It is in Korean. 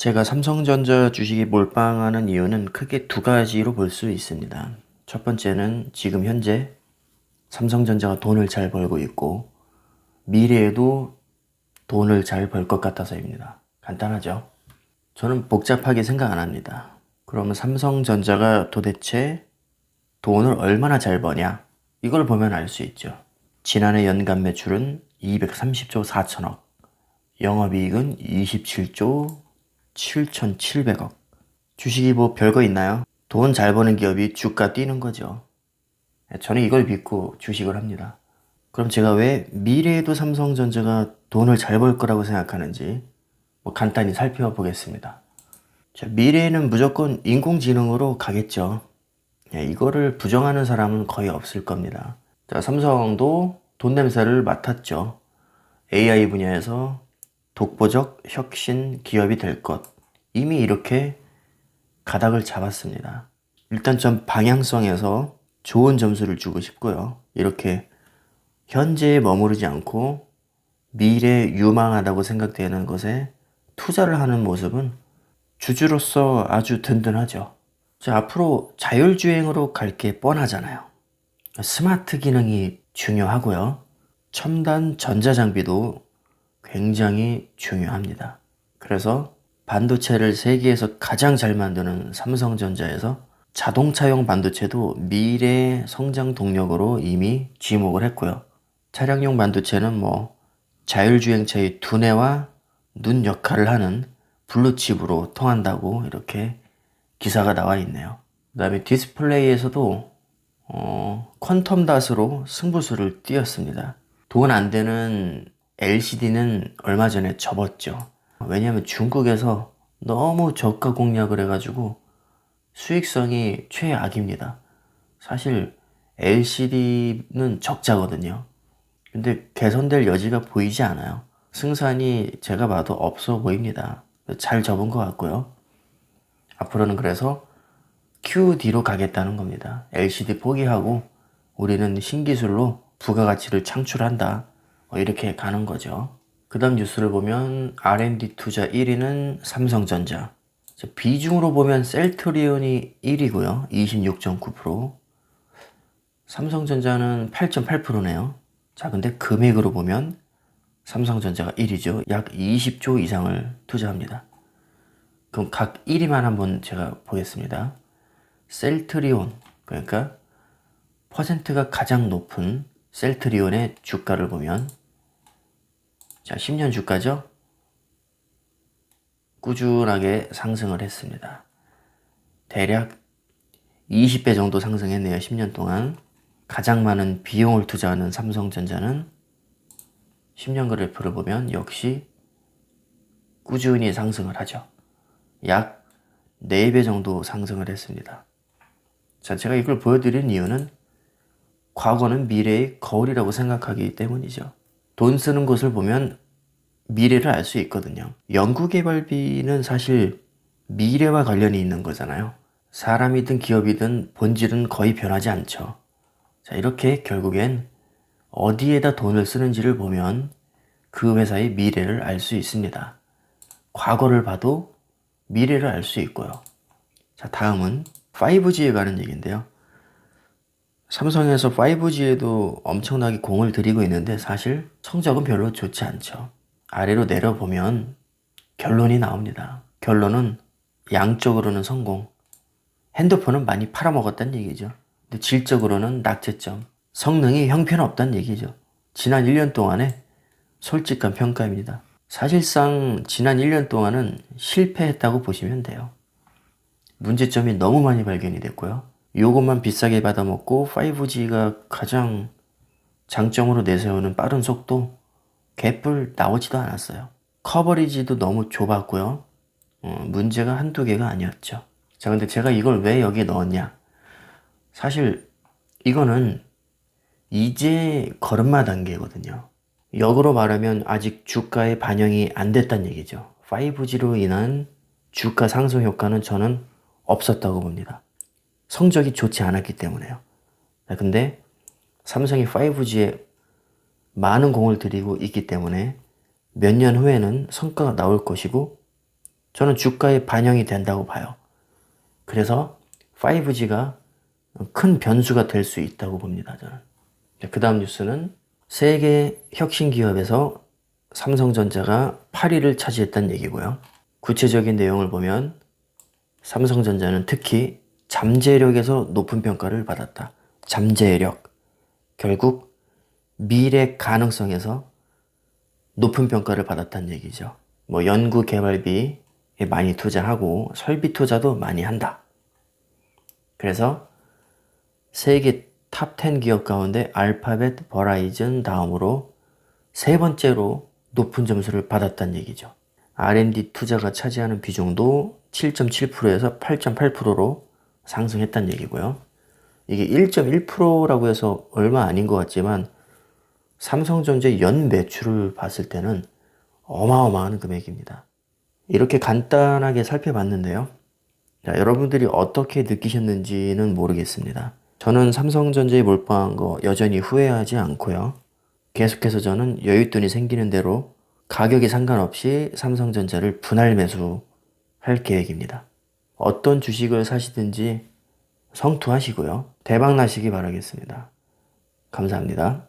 제가 삼성전자 주식이 몰빵하는 이유는 크게 두 가지로 볼 수 있습니다. 첫 번째는 지금 현재 삼성전자가 돈을 잘 벌고 있고 미래에도 돈을 잘 벌 것 같아서입니다. 간단하죠? 저는 복잡하게 생각 안 합니다. 그러면 삼성전자가 도대체 돈을 얼마나 잘 버냐? 이걸 보면 알 수 있죠. 지난해 연간 매출은 230조 4천억, 영업이익은 27조 7,700억. 주식이 뭐 별거 있나요? 돈 잘 버는 기업이 주가 뛰는 거죠. 저는 이걸 믿고 주식을 합니다. 그럼 제가 왜 미래에도 삼성전자가 돈을 잘 벌 거라고 생각하는지 간단히 살펴보겠습니다. 자, 미래에는 무조건 인공지능으로 가겠죠. 이거를 부정하는 사람은 거의 없을 겁니다. 자, 삼성도 돈 냄새를 맡았죠. AI 분야에서 독보적 혁신 기업이 될 것. 이미 이렇게 가닥을 잡았습니다. 일단 전 방향성에서 좋은 점수를 주고 싶고요. 이렇게 현재에 머무르지 않고 미래 유망하다고 생각되는 것에 투자를 하는 모습은 주주로서 아주 든든하죠. 자, 앞으로 자율주행으로 갈 게 뻔하잖아요. 스마트 기능이 중요하고요. 첨단 전자장비도 굉장히 중요합니다. 그래서 반도체를 세계에서 가장 잘 만드는 삼성전자에서 자동차용 반도체도 미래 성장 동력으로 이미 지목을 했고요. 차량용 반도체는 자율주행차의 두뇌와 눈 역할을 하는 블루칩으로 통한다고 이렇게 기사가 나와 있네요. 그 다음에 디스플레이에서도 퀀텀 닷으로 승부수를 띄었습니다. 돈 안 되는 LCD는 얼마 전에 접었죠. 왜냐하면 중국에서 너무 저가 공략을 해가지고 수익성이 최악입니다. 사실 LCD는 적자거든요. 근데 개선될 여지가 보이지 않아요. 승산이 제가 봐도 없어 보입니다. 잘 접은 것 같고요. 앞으로는 그래서 QD로 가겠다는 겁니다. LCD 포기하고 우리는 신기술로 부가가치를 창출한다. 이렇게 가는 거죠. 그 다음 뉴스를 보면 R&D 투자 1위는 삼성전자. 비중으로 보면 셀트리온이 1위고요. 26.9%. 삼성전자는 8.8%네요. 자, 근데 금액으로 보면 삼성전자가 1위죠. 약 20조 이상을 투자합니다. 그럼 각 1위만 한번 제가 보겠습니다. 셀트리온, 그러니까 퍼센트가 가장 높은 셀트리온의 주가를 보면, 자, 10년 주가죠? 꾸준하게 상승을 했습니다. 대략 20배 정도 상승했네요. 10년 동안. 가장 많은 비용을 투자하는 삼성전자는 10년 그래프를 보면 역시 꾸준히 상승을 하죠. 약 4배 정도 상승을 했습니다. 자, 제가 이걸 보여드린 이유는 과거는 미래의 거울이라고 생각하기 때문이죠. 돈 쓰는 곳을 보면 미래를 알 수 있거든요. 연구개발비는 사실 미래와 관련이 있는 거잖아요. 사람이든 기업이든 본질은 거의 변하지 않죠. 자, 이렇게 결국엔 어디에다 돈을 쓰는지를 보면 그 회사의 미래를 알 수 있습니다. 과거를 봐도 미래를 알 수 있고요. 자, 다음은 5G에 관한 얘기인데요. 삼성에서 5G에도 엄청나게 공을 들이고 있는데 사실 성적은 별로 좋지 않죠. 아래로 내려보면 결론이 나옵니다. 결론은 양적으로는 성공. 핸드폰은 많이 팔아먹었다는 얘기죠. 근데 질적으로는 낙제점. 성능이 형편없다는 얘기죠. 지난 1년 동안에 솔직한 평가입니다. 사실상 지난 1년 동안은 실패했다고 보시면 돼요. 문제점이 너무 많이 발견이 됐고요. 요것만 비싸게 받아먹고 5G가 가장 장점으로 내세우는 빠른 속도, 개뿔 나오지도 않았어요. 커버리지도 너무 좁았고요. 문제가 한두 개가 아니었죠. 자, 근데 제가 이걸 왜 여기에 넣었냐? 사실 이거는 이제 걸음마 단계거든요. 역으로 말하면 아직 주가에 반영이 안 됐다는 얘기죠. 5G로 인한 주가 상승 효과는 저는 없었다고 봅니다. 성적이 좋지 않았기 때문에요. 근데 삼성이 5G에 많은 공을 들이고 있기 때문에 몇 년 후에는 성과가 나올 것이고 저는 주가에 반영이 된다고 봐요. 그래서 5G가 큰 변수가 될 수 있다고 봅니다, 저는. 그 다음 뉴스는 세계 혁신 기업에서 삼성전자가 8위를 차지했다는 얘기고요. 구체적인 내용을 보면 삼성전자는 특히 잠재력에서 높은 평가를 받았다. 잠재력. 결국 미래 가능성에서 높은 평가를 받았다는 얘기죠. 뭐 연구 개발비에 많이 투자하고 설비 투자도 많이 한다. 그래서 세계 탑 10 기업 가운데 알파벳, 버라이즌 다음으로 세 번째로 높은 점수를 받았다는 얘기죠. R&D 투자가 차지하는 비중도 7.7%에서 8.8%로 상승했다는 얘기고요. 이게 1.1%라고 해서 얼마 아닌 것 같지만 삼성전자의 연 매출을 봤을 때는 어마어마한 금액입니다. 이렇게 간단하게 살펴봤는데요. 자, 여러분들이 어떻게 느끼셨는지는 모르겠습니다. 저는 삼성전자에 몰빵한 거 여전히 후회하지 않고요. 계속해서 저는 여윳돈이 생기는 대로 가격에 상관없이 삼성전자를 분할 매수할 계획입니다. 어떤 주식을 사시든지 성투하시고요. 대박 나시기 바라겠습니다. 감사합니다.